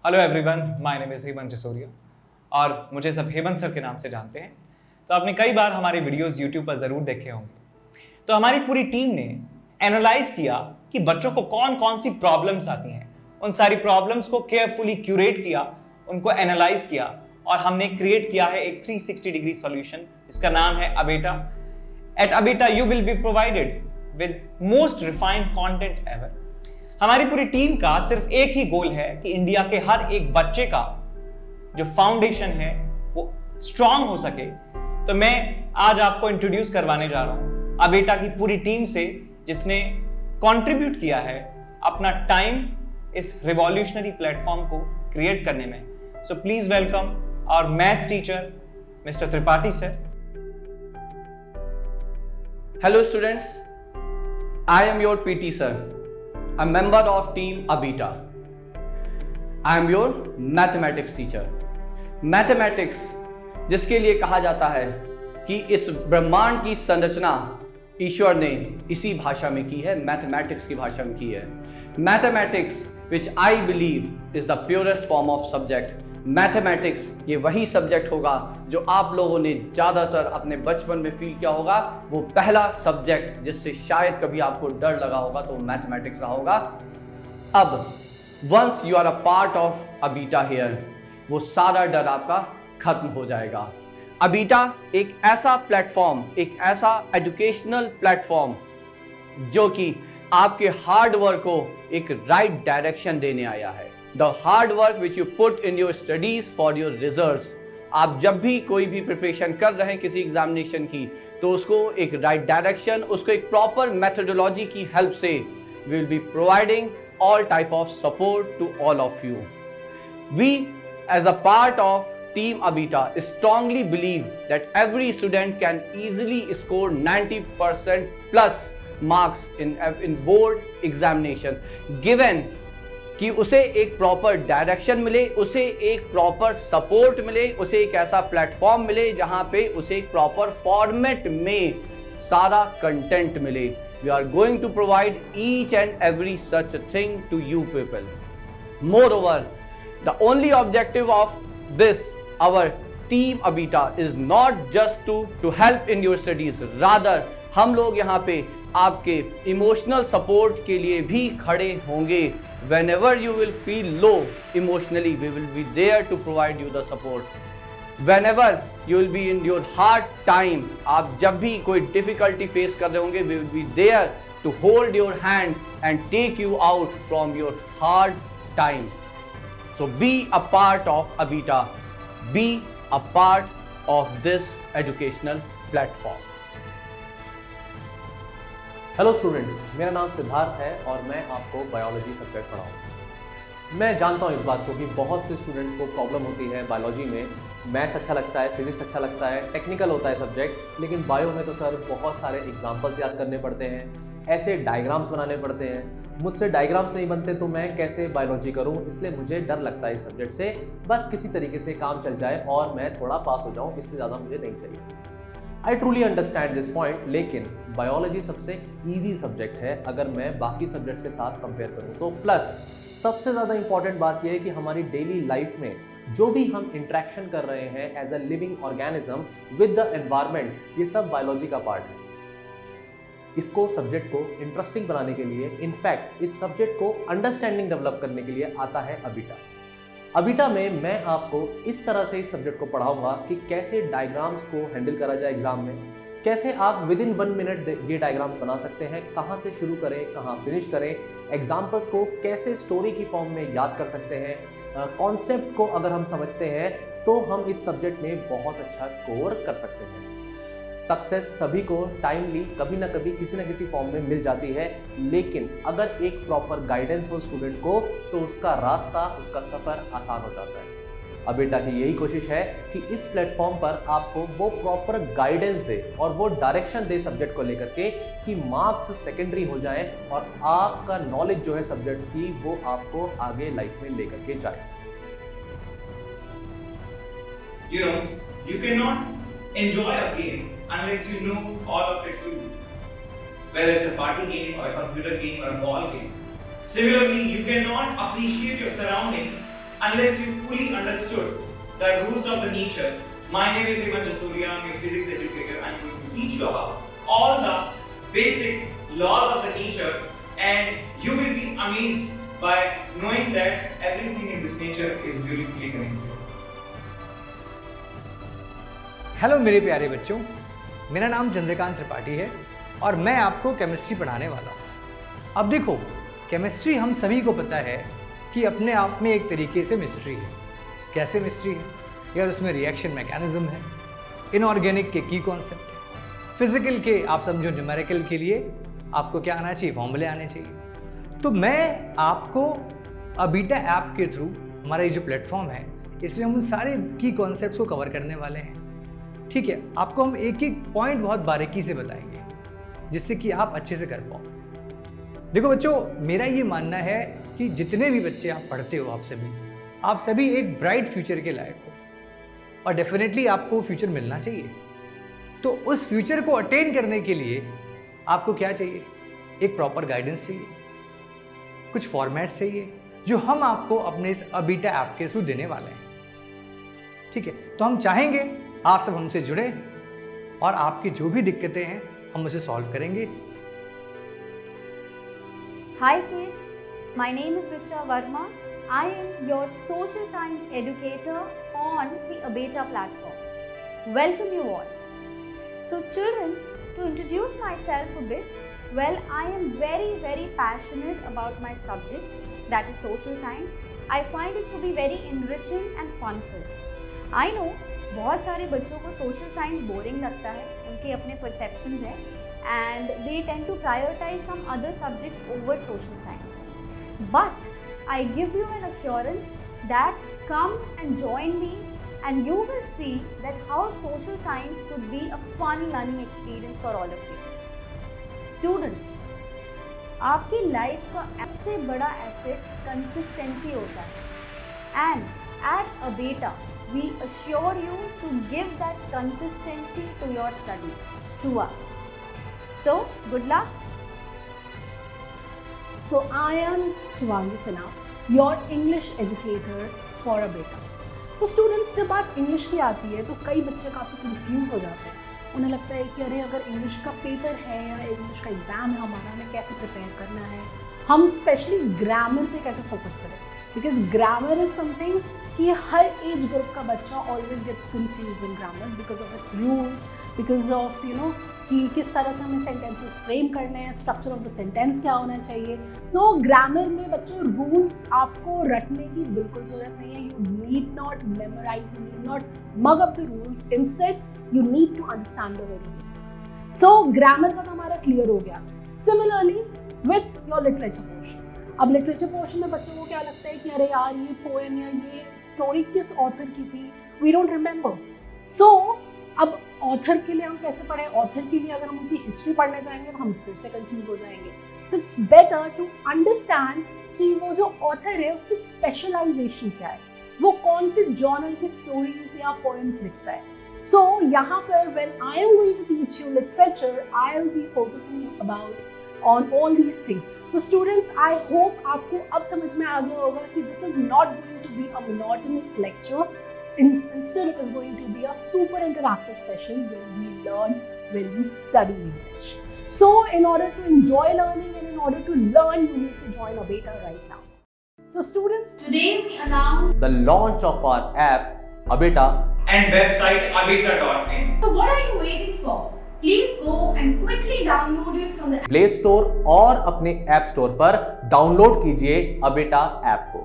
Hello everyone, my name is Hemant Jasoria और मुझे सब हेमंत सर के नाम से जानते हैं। तो आपने कई बार हमारे वीडियोस यूट्यूब पर ज़रूर देखे होंगे। तो हमारी पूरी टीम ने एनालाइज किया कि बच्चों को कौन कौन सी प्रॉब्लम्स आती हैं। उन सारी प्रॉब्लम्स को केयरफुली क्यूरेट किया, उनको एनालाइज किया और हमने क्रिएट किया है एक 360 डिग्री सॉल्यूशन जिसका नाम है Abeta. At Abeta you will be provided with most refined content ever. हमारी पूरी टीम का सिर्फ एक ही गोल है कि इंडिया के हर एक बच्चे का जो फाउंडेशन है वो स्ट्रांग हो सके। तो मैं आज आपको इंट्रोड्यूस करवाने जा रहा हूं अबेटा की पूरी टीम से, जिसने कंट्रीब्यूट किया है अपना टाइम इस रिवॉल्यूशनरी प्लेटफॉर्म को क्रिएट करने में। So please welcome our math teacher mister Tripathi sir. Hello students, I am your PT sir, a member of team Abeta. I am your mathematics teacher. Mathematics जिसके लिए कहा जाता है कि इस ब्रह्मांड की संरचना ईश्वर ने इसी भाषा में की है, मैथमेटिक्स की भाषा में की है। Mathematics which I believe is the purest form of subject. Mathematics ये वही सब्जेक्ट होगा जो आप लोगों ने ज़्यादातर अपने बचपन में फील किया होगा, वो पहला सब्जेक्ट जिससे शायद कभी आपको डर लगा होगा तो मैथमेटिक्स रहा होगा। अब once you are a part of Abeta here, वो सारा डर आपका खत्म हो जाएगा। अबीटा एक ऐसा प्लेटफॉर्म, एक ऐसा एजुकेशनल प्लेटफॉर्म जो कि आपके हार्ड वर्क को एक राइट डायरेक्शन देने आया है। The hard work which you put in your studies for your results, आप जब भी कोई भी प्रिपरेशन कर रहे हैं किसी एग्जामिनेशन की, तो उसको एक राइट डायरेक्शन, उसको एक प्रॉपर मेथोडोलॉजी की हेल्प से we will be providing all type of support to all of you. We as a part of team Abeta strongly believe that every student can easily score 90% plus marks in board examination, given कि उसे एक proper direction मिले, उसे एक proper support मिले, उसे एक ऐसा प्लेटफॉर्म मिले जहां पे उसे एक प्रॉपर फॉर्मेट में सारा कंटेंट मिले। We are going to provide each and every such thing to you people. Moreover, the only objective of this our team Abeta is not just to help in your studies, rather हम लोग यहाँ पे आपके emotional support के लिए भी खड़े होंगे। Whenever you will feel low emotionally, we will be there to provide you the support. Whenever you will be in your hard time, आप जब भी कोई difficulty face कर रहे होंगे, we will be there to hold your hand and take you out from your hard time. So be a part of Abeta. Be a part of this educational platform. Hello students, मेरा नाम सिद्धार्थ है और मैं आपको biology subject पढ़ाऊँ। मैं जानता हूँ इस बात को कि बहुत से स्टूडेंट्स को प्रॉब्लम होती है बायोलॉजी में। मैथ्स अच्छा लगता है, फिजिक्स अच्छा लगता है, टेक्निकल होता है सब्जेक्ट, लेकिन बायो में तो सर बहुत सारे एग्जाम्पल्स याद करने पड़ते हैं, ऐसे डायग्राम्स बनाने पड़ते हैं। मुझसे डायग्राम्स नहीं बनते तो मैं कैसे बायोलॉजी करूँ, इसलिए मुझे डर लगता है इस सब्जेक्ट से। बस किसी तरीके से काम चल जाए और मैं थोड़ा पास हो जाऊँ, इससे ज़्यादा मुझे नहीं चाहिए। I truly understand this point, लेकिन बायोलॉजी सबसे ईजी सब्जेक्ट है अगर मैं बाकी सब्जेक्ट्स के साथ कंपेयर करूँ तो। प्लस सबसे ज़्यादा इंपॉर्टेंट बात यह है कि हमारी डेली लाइफ में जो भी हम इंट्रैक्शन कर रहे हैं as a living organism with the environment, ये सब बायोलॉजी का पार्ट है। इसको सब्जेक्ट को इंटरेस्टिंग बनाने के लिए, इनफैक्ट इस सब्जेक्ट को अंडरस्टैंडिंग डेवलप करने के लिए आता है अबीटा। अबीटा में मैं आपको इस तरह से इस सब्जेक्ट को पढ़ाऊंगा कि कैसे डायग्राम्स को हैंडल करा जाए एग्जाम में, कैसे आप विद इन 1 मिनट ये डायग्राम्स बना सकते हैं, कहाँ से शुरू करें, कहाँ फिनिश करें, एग्जाम्पल्स को कैसे स्टोरी की फॉर्म में याद कर सकते हैं, कॉन्सेप्ट को अगर हम समझते हैं तो हम इस सब्जेक्ट में बहुत अच्छा स्कोर कर सकते हैं। सक्सेस सभी को टाइमली कभी ना कभी किसी न किसी फॉर्म में मिल जाती है, लेकिन अगर एक प्रॉपर गाइडेंस हो स्टूडेंट को तो उसका रास्ता, उसका सफ़र आसान हो जाता है। अबीटा की यही कोशिश है कि इस प्लेटफॉर्म पर आपको वो प्रॉपर गाइडेंस दे और वो डायरेक्शन दे सब्जेक्ट को लेकर के कि मार्क्स सेकेंडरी हो जाए और आपका नॉलेज जो है सब्जेक्ट की वो आपको आगे लाइफ में लेकर के जाए। You know, you cannot enjoy a game unless you know all of its rules, whether it's a party game or a computer game or a ball game. Similarly, you cannot appreciate your surrounding unless you fully understood the rules of the nature. My name is Hemant Jasoria, I'm a physics educator. I'm going to teach you about all the basic laws of the nature, and you will be amazed by knowing that everything in this nature is beautifully connected. Hello मेरे प्यारे बच्चों, मेरा नाम चंद्रकांत त्रिपाठी है और मैं आपको chemistry पढ़ाने वाला हूँ। अब देखो, केमिस्ट्री हम सभी को पता है कि अपने आप में एक तरीके से मिस्ट्री है। कैसे मिस्ट्री है? यार उसमें रिएक्शन मैकेनिज्म है, इनऑर्गेनिक के की कॉन्सेप्ट है, फिजिकल के आप समझो न्यूमेरिकल के लिए आपको क्या आना चाहिए, फॉर्मूले आने चाहिए। तो मैं आपको अबीटा ऐप के थ्रू, हमारा ये जो प्लेटफॉर्म है, इसमें हम उन सारे की कॉन्सेप्ट्स को कवर करने वाले हैं। ठीक है, आपको हम एक एक पॉइंट बहुत बारीकी से बताएंगे जिससे कि आप अच्छे से कर पाओ। देखो बच्चों, मेरा ये मानना है कि जितने भी बच्चे आप पढ़ते हो, आप सभी एक ब्राइट फ्यूचर के लायक हो और डेफिनेटली आपको फ्यूचर मिलना चाहिए। तो उस फ्यूचर को अटेन करने के लिए आपको क्या चाहिए? एक प्रॉपर गाइडेंस चाहिए, कुछ फॉर्मेट्स चाहिए जो हम आपको अपने इस अबीटा ऐप के थ्रू देने वाले हैं। ठीक है, तो हम चाहेंगे आप सब हमसे जुड़े और आपकी जो भी दिक्कतें हैं हम उसे सॉल्व करेंगे। Hi kids, my name is Richa Verma. I am your social science educator on the Abeta platform. Welcome you all. So children, to introduce myself a bit, well, I am very passionate about my subject, that is social science. I find it to be very enriching and fun-filled. I know बहुत सारे बच्चों को social science boring लगता है, उनके अपने perceptions हैं and they tend to prioritise some other subjects over social science. But I give you an assurance that come and join me and you will see that how social science could be a fun learning experience for all of you. Students, आपकी life का सबसे बड़ा asset consistency होता है and at Abeta we assure you to give that consistency to your studies throughout. So, good luck. So, I am Shivangi Sinha, your English educator for Abeta. So, students, जब बात English की आती है तो कई बच्चे काफ़ी कंफ्यूज हो जाते हैं। उन्हें लगता है कि अरे अगर इंग्लिश का पेपर है या इंग्लिश का एग्ज़ाम है हमारा, हमें कैसे प्रिपेयर करना है, हम स्पेशली ग्रामर पे कैसे फोकस करें, बिकॉज ग्रामर इज समथिंग कि हर एज ग्रुप का बच्चा always gets confuse in grammar because of its rules, because of कि किस तरह से हमें सेंटेंसेस फ्रेम करने हैं, स्ट्रक्चर ऑफ द सेंटेंस क्या होना चाहिए। सो ग्रामर में बच्चों रूल्स आपको रटने की बिल्कुल ज़रूरत नहीं है। You need not memorise, you need not mug up the rules, instead you need to understand the very basics. So grammar का तो हमारा क्लियर हो गया। Similarly with your literature portion, अब लिटरेचर पोर्शन में बच्चों को क्या लगता है कि अरे यार ये पोएम या ये स्टोरी किस ऑथर की थी, वी डोंट रिमेंबर। सो अब ऑथर के लिए हम कैसे पढ़ें? ऑथर के लिए अगर हम उनकी हिस्ट्री पढ़ने जाएंगे तो हम फिर से कंफ्यूज हो जाएंगे। So it's better to understand कि वो जो ऑथर है उसकी स्पेशलाइजेशन क्या है, वो कौन से जॉनर की स्टोरीज या पोएम्स लिखता है। सो यहाँ पर when I am going to teach you literature, I will be focusing about on all these things. So students, I hope आपको अब समझ में आ गया होगा कि this is not going to be a monotonous lecture. Instead, it is going to be a super interactive session where we learn, where we study English. So in order to enjoy learning and in order to learn, you need to join Abeta right now. So students, today we announce the launch of our app, Abeta, and website abeta.in. So what are you waiting for? Please go and quickly download it from the play store और अपने app store पर download कीजिए अबेटा app को।